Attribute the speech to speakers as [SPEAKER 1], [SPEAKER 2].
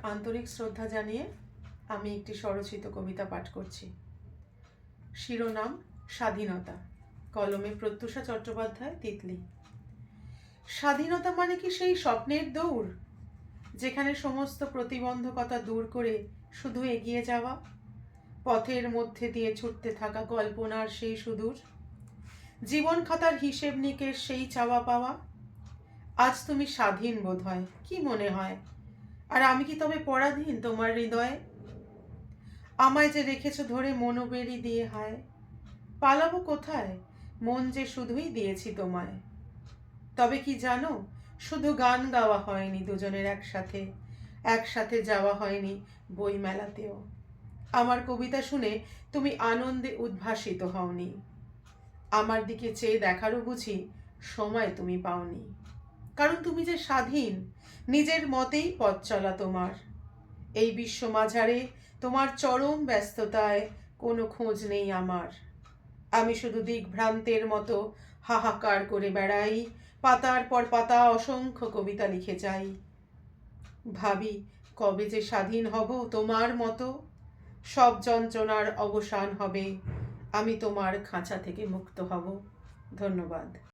[SPEAKER 1] আন্তরিক শ্রদ্ধা জানিয়ে আমি একটি স্বরচিত কবিতা পাঠ করছি। শিরোনাম স্বাধীনতা, কলমে প্রত্যুষা চট্টোপাধ্যায়, তিতলি। স্বাধীনতা মানে কি সেই স্বপ্নের দৌড়, যেখানে সমস্ত প্রতিবন্ধকতা দূর করে শুধু এগিয়ে যাওয়া, পথের মধ্যে দিয়ে ছুটতে থাকা কল্পনার সেই সুদূর জীবন খাতার হিসেব নিকেশ, সেই চাওয়া পাওয়া? আজ তুমি স্বাধীন বোধ হয়, কি মনে হয়? আর আমি কি তবে পরাধীন তোমার হৃদয়ে? আমায় যে রেখেছো ধরে মনোবেরি দিয়ে, হায় পালাবো কোথায়? মন যে শুধুই দিয়েছি তোমায়। তবে কি জানো, শুধু গান গাওয়া হয়নি দুজনের একসাথে, একসাথে যাওয়া হয়নি বই মেলাতেও। আমার কবিতা শুনে তুমি আনন্দে উদ্ভাসিত হওনি, আমার দিকে চেয়ে দেখারও বুঝি সময় তুমি পাওনি। কারণ তুমি যে স্বাধীন, নিজের মতেই পথ চলা তোমার। এই বিশ্ব মাঝারে তোমার চরম ব্যস্ততায় কোনো খোঁজ নেই আমার। আমি শুধু দিগ্ভ্রান্তের মতো হাহাকার করে বেড়াই, পাতার পর পাতা অসংখ্য কবিতা লিখে যাই। ভাবি কবে যে স্বাধীন হব তোমার মতো, সব যন্ত্রণার অবসান হবে, আমি তোমার খাঁচা থেকে মুক্ত হব। ধন্যবাদ।